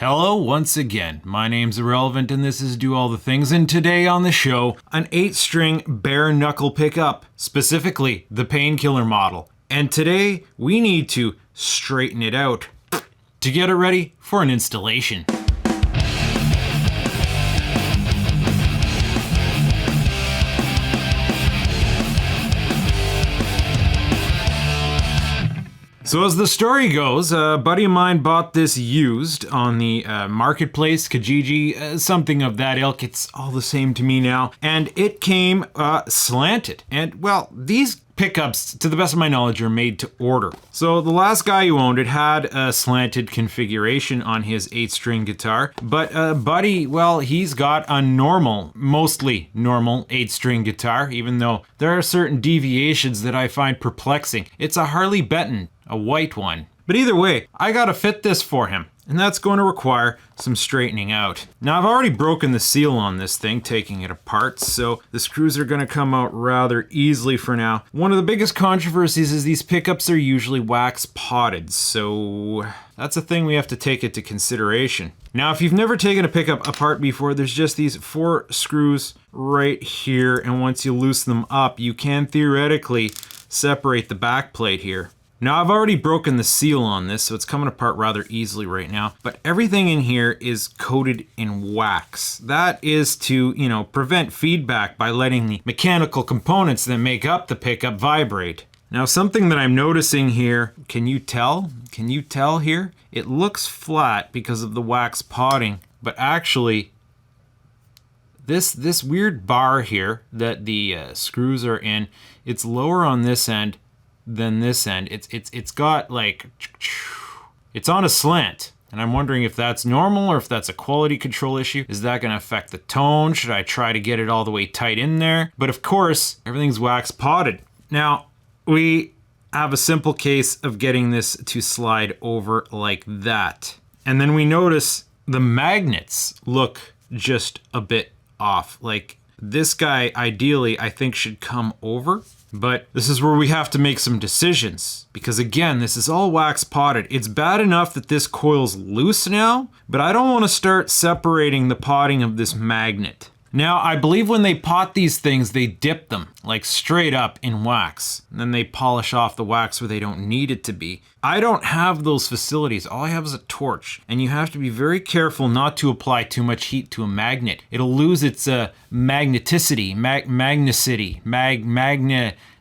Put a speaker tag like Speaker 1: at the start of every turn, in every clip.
Speaker 1: Hello once again, my name's Irrelevant and this is Do All the Things, and today on the show, an 8-string bare knuckle pickup, specifically the Painkiller model. And today, we need to straighten it out to get it ready for an installation. So as the story goes, a buddy of mine bought this used on the marketplace, Kijiji, something of that ilk. It's all the same to me now. And it came slanted. And well, these pickups, to the best of my knowledge, are made to order. So the last guy who owned it had a slanted configuration on his 8-string guitar. But Buddy, well, he's got a normal, mostly normal 8-string guitar, even though there are certain deviations that I find perplexing. It's a Harley Benton, a white one. But either way, I gotta fit this for him, and that's going to require some straightening out. Now I've already broken the seal on this thing, taking it apart, so the screws are gonna come out rather easily for now. One of the biggest controversies is these pickups are usually wax potted, so that's a thing we have to take into consideration. Now if you've never taken a pickup apart before, there's just these 4 screws right here, and once you loosen them up, you can theoretically separate the back plate here. Now I've already broken the seal on this, so it's coming apart rather easily right now, but everything in here is coated in wax. That is to, prevent feedback by letting the mechanical components that make up the pickup vibrate. Now something that I'm noticing here, can you tell? Can you tell here? It looks flat because of the wax potting, but actually this weird bar here that the screws are in, it's lower on this end than this end. It's got like, it's on a slant, and I'm wondering if that's normal or if that's a quality control issue. Is that going to affect the tone? Should I try to get it all the way tight in there? But of course, everything's wax potted. Now we have a simple case of getting this to slide over like that, and then we notice the magnets look just a bit off. Like this guy ideally I think should come over. But this is where we have to make some decisions, because again, this is all wax potted. It's bad enough that this coil's loose now, but I don't want to start separating the potting of this magnet. Now, I believe when they pot these things, they dip them like straight up in wax, and then they polish off the wax where they don't need it to be. I don't have those facilities. All I have is a torch, and you have to be very careful not to apply too much heat to a magnet. It'll lose its magneticity,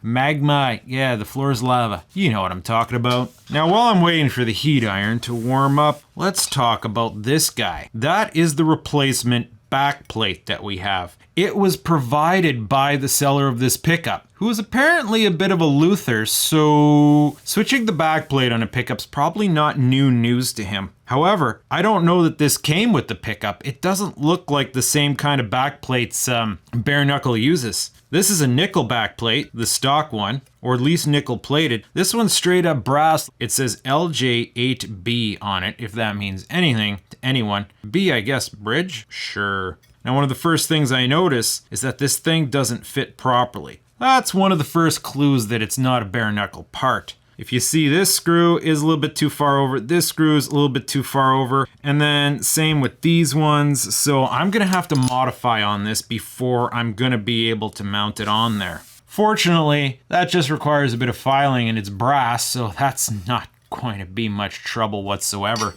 Speaker 1: magma, yeah, the floor is lava. You know what I'm talking about. Now, while I'm waiting for the heat iron to warm up, let's talk about this guy. That is the replacement back plate that we have. It was provided by the seller of this pickup, who is apparently a bit of a Luther, so switching the back plate on a pickup's probably not new news to him. However, I don't know that this came with the pickup. It doesn't look like the same kind of back plates bare knuckle uses. This is a nickel back plate, the stock one, or at least nickel plated. This one's straight up brass. It says LJ8B on it, if that means anything to anyone. B, I guess, bridge? Sure. Now, one of the first things I notice is that this thing doesn't fit properly. That's one of the first clues that it's not a bare knuckle part. If you see, this screw is a little bit too far over, this screw is a little bit too far over, and then same with these ones. So I'm gonna have to modify on this before I'm gonna be able to mount it on there. Fortunately, that just requires a bit of filing, and it's brass, so that's not going to be much trouble whatsoever.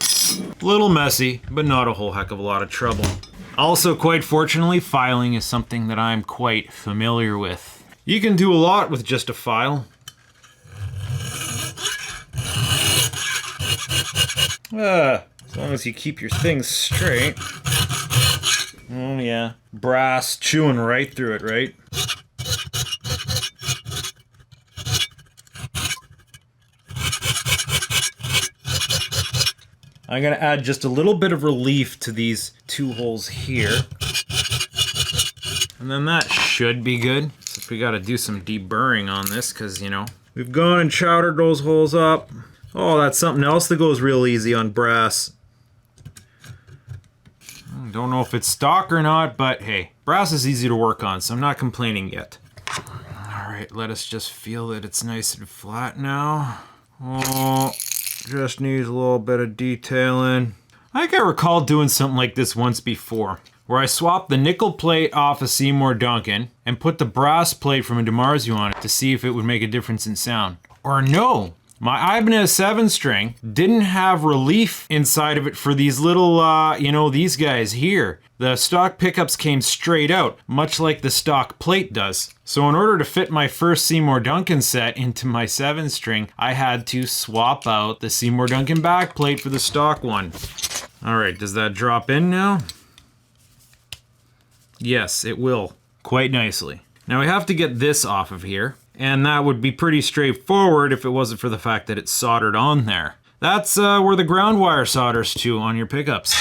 Speaker 1: A little messy, but not a whole heck of a lot of trouble. Also, quite fortunately, filing is something that I'm quite familiar with. You can do a lot with just a file. As long as you keep your things straight. Oh yeah, brass chewing right through it, right? I'm gonna add just a little bit of relief to these 2 holes here. And then that should be good. Except we gotta do some deburring on this, because, we've gone and chowdered those holes up. Oh, that's something else that goes real easy on brass. I don't know if it's stock or not, but hey, brass is easy to work on, so I'm not complaining yet. All right, let us just feel that it's nice and flat now. Oh, just needs a little bit of detailing. I think I recall doing something like this once before, where I swapped the nickel plate off a Seymour Duncan and put the brass plate from a DiMarzio on it to see if it would make a difference in sound. Or no, my Ibanez 7-string didn't have relief inside of it for these little, you know, these guys here. The stock pickups came straight out, much like the stock plate does. So in order to fit my first Seymour Duncan set into my 7-string, I had to swap out the Seymour Duncan back plate for the stock one. All right, does that drop in now? Yes, it will, quite nicely. Now we have to get this off of here, and that would be pretty straightforward if it wasn't for the fact that it's soldered on there. That's where the ground wire solders to on your pickups,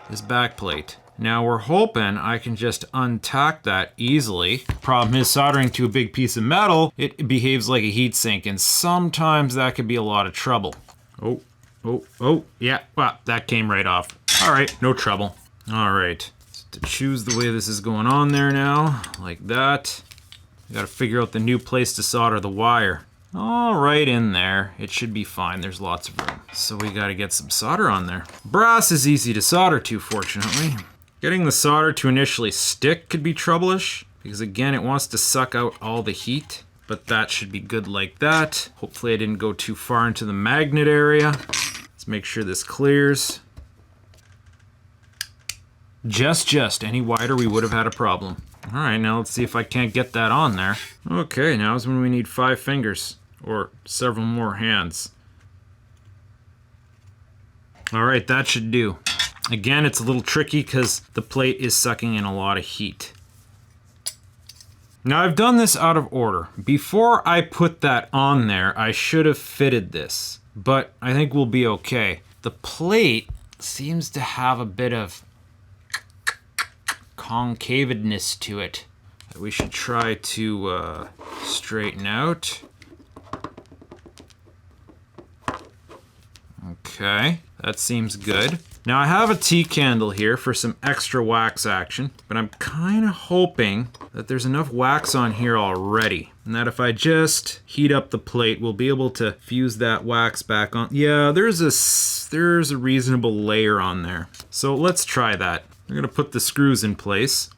Speaker 1: this back plate. Now we're hoping I can just untack that easily. Problem is, soldering to a big piece of metal, it behaves like a heat sink, and sometimes that could be a lot of trouble. Oh, yeah, well, that came right off. All right, no trouble. All right, to choose the way this is going on there now, like that. I gotta figure out the new place to solder the wire. All right in there, it should be fine, there's lots of room. So we gotta get some solder on there. Brass is easy to solder to, fortunately. Getting the solder to initially stick could be troublish, because again, it wants to suck out all the heat, but that should be good like that. Hopefully I didn't go too far into the magnet area. Let's make sure this clears. Just, any wider we would have had a problem. All right, now let's see if I can't get that on there. Okay, now is when we need 5 fingers, or several more hands. All right, that should do. Again, it's a little tricky because the plate is sucking in a lot of heat. Now I've done this out of order. Before I put that on there, I should have fitted this, but I think we'll be okay. The plate seems to have a bit of concavedness to it that we should try to straighten out. Okay, that seems good. Now I have a T-candle here for some extra wax action, but I'm kind of hoping that there's enough wax on here already, and that if I just heat up the plate, we'll be able to fuse that wax back on. Yeah, there's a reasonable layer on there. So let's try that. I'm gonna put the screws in place.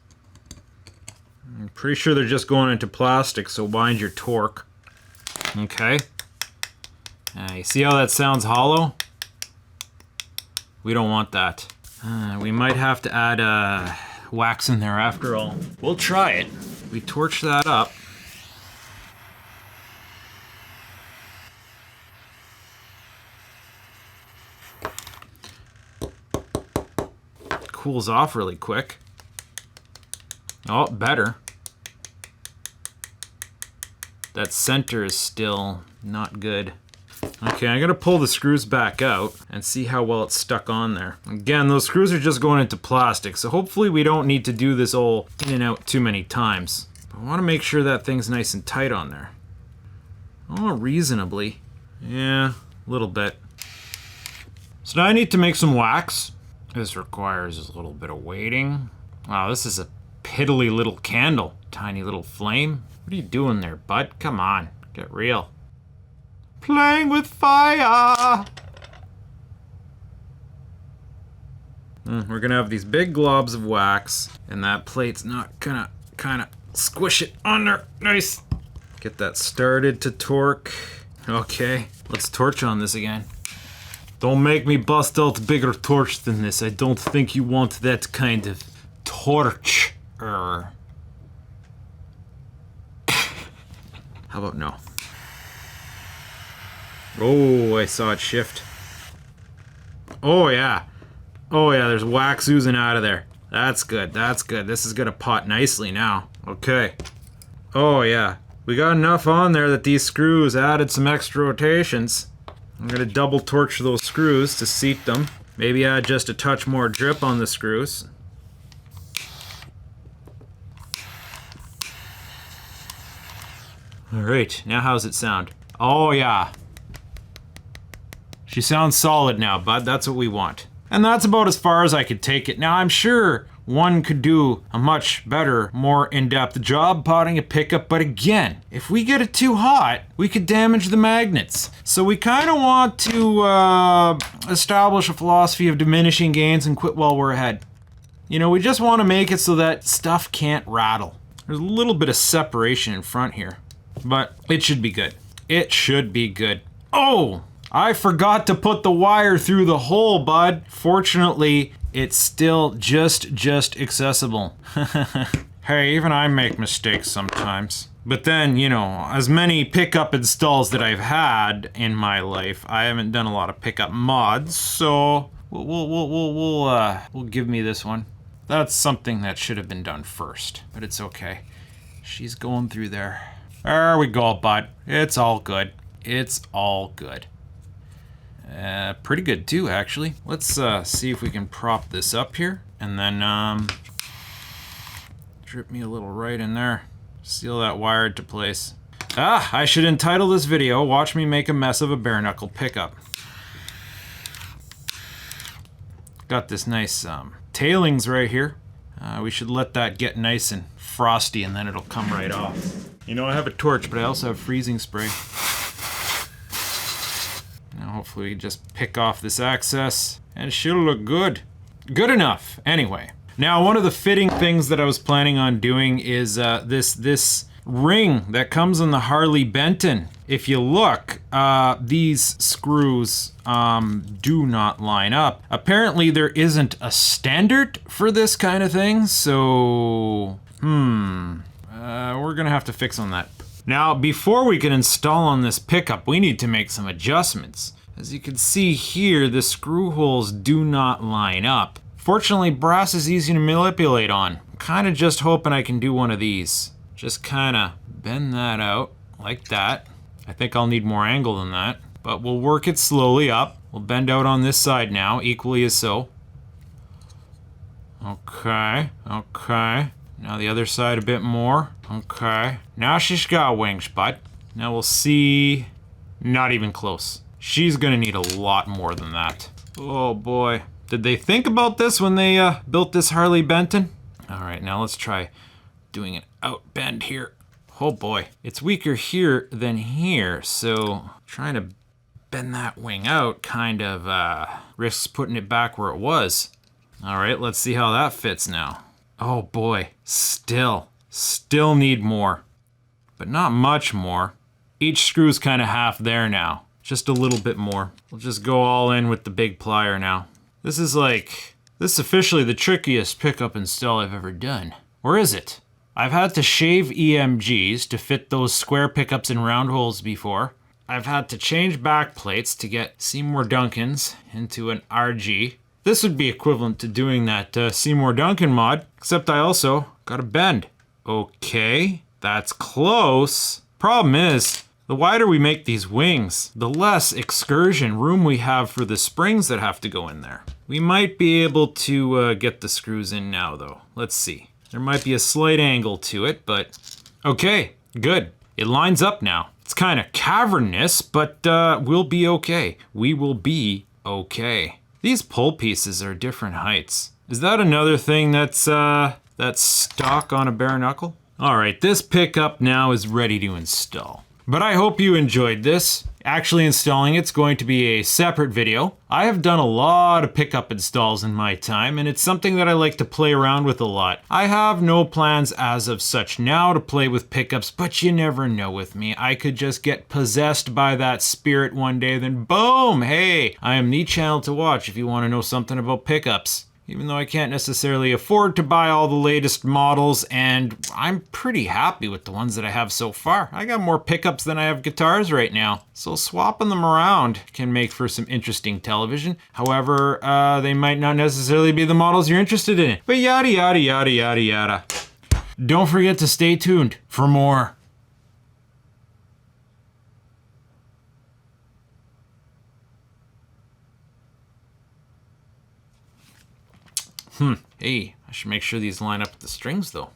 Speaker 1: I'm pretty sure they're just going into plastic, so wind your torque. Okay. You see how that sounds hollow? We don't want that. We might have to add wax in there after all. We'll try it. We torch that up. Cools off really quick. Oh, better. That center is still not good. Okay, I'm gonna pull the screws back out and see how well it's stuck on there. Again, those screws are just going into plastic, so hopefully we don't need to do this all in and out too many times. But I wanna make sure that thing's nice and tight on there. Oh, reasonably. Yeah, a little bit. So now I need to make some wax. This requires a little bit of waiting. Wow, this is a piddly little candle. Tiny little flame. What are you doing there, bud? Come on, get real. Playing with fire! We're gonna have these big globs of wax, and that plate's not gonna kinda squish it under. Nice! Get that started to torque. Okay, let's torch on this again. Don't make me bust out a bigger torch than this. I don't think you want that kind of torch. How about no? Oh, I saw it shift. Oh yeah. Oh yeah, there's wax oozing out of there. That's good, that's good. This is gonna pot nicely now. Okay. Oh yeah. We got enough on there that these screws added some extra rotations. I'm gonna double torch those screws to seat them. Maybe add just a touch more drip on the screws. All right, now how's it sound? Oh yeah. She sounds solid now, bud. That's what we want. And that's about as far as I could take it. Now I'm sure one could do a much better, more in-depth job potting a pickup, but again, if we get it too hot, we could damage the magnets. So we kind of want to establish a philosophy of diminishing gains and quit while we're ahead. You know, we just want to make it so that stuff can't rattle. There's a little bit of separation in front here, but it should be good. It should be good. Oh, I forgot to put the wire through the hole, bud. Fortunately, it's still just accessible. Hey, even I make mistakes sometimes. But then, you know, as many pickup installs that I've had in my life, I haven't done a lot of pickup mods, so we'll give me this one. That's something that should have been done first, but it's okay. She's going through there. There we go, bud. It's all good. It's all good. Pretty good too, actually. Let's see if we can prop this up here, and then drip me a little right in there. Seal that wire into place. I should entitle this video, "Watch me make a mess of a bare knuckle pickup." Got this nice tailings right here. We should let that get nice and frosty, and then it'll come right off. You know, I have a torch, but I also have freezing spray. Now hopefully we just pick off this excess, and it should look good. Good enough, anyway. Now, one of the fitting things that I was planning on doing is this ring that comes on the Harley Benton. If you look, these screws do not line up. Apparently there isn't a standard for this kind of thing, so we're gonna have to fix on that. Now, before we can install on this pickup, we need to make some adjustments. As you can see here, the screw holes do not line up. Fortunately, brass is easy to manipulate on. I'm kind of just hoping I can do one of these. Just kind of bend that out like that. I think I'll need more angle than that, but we'll work it slowly up. We'll bend out on this side now, equally as so. Okay, okay. Now the other side a bit more. Okay. Now she's got wings, bud. Now we'll see. Not even close. She's gonna need a lot more than that. Oh boy. Did they think about this when they built this Harley Benton? All right, now let's try doing an out bend here. Oh boy, it's weaker here than here, so trying to bend that wing out kind of risks putting it back where it was. All right, let's see how that fits now. Oh boy, still need more, but not much more. Each screw's kind of half there now, just a little bit more. We'll just go all in with the big plier now. This is officially the trickiest pickup install I've ever done. Or is it? I've had to shave EMGs to fit those square pickups in round holes before. I've had to change back plates to get Seymour Duncans into an RG. This would be equivalent to doing that Seymour Duncan mod, except I also got a bend. Okay, that's close. Problem is, the wider we make these wings, the less excursion room we have for the springs that have to go in there. We might be able to get the screws in now though. Let's see. There might be a slight angle to it, but okay, good. It lines up now. It's kind of cavernous, but we'll be okay. We will be okay. These pole pieces are different heights. Is that another thing that's stock on a bare knuckle? All right, this pickup now is ready to install. But I hope you enjoyed this. Actually installing it's going to be a separate video. I have done a lot of pickup installs in my time, and it's something that I like to play around with a lot. I have no plans as of such now to play with pickups, but you never know with me. I could just get possessed by that spirit one day, then boom, hey, I am the channel to watch if you want to know something about pickups. Even though I can't necessarily afford to buy all the latest models, and I'm pretty happy with the ones that I have so far. I got more pickups than I have guitars right now, so swapping them around can make for some interesting television. However, they might not necessarily be the models you're interested in. But yada yada yada yada yada. Don't forget to stay tuned for more. Hey, I should make sure these line up with the strings though.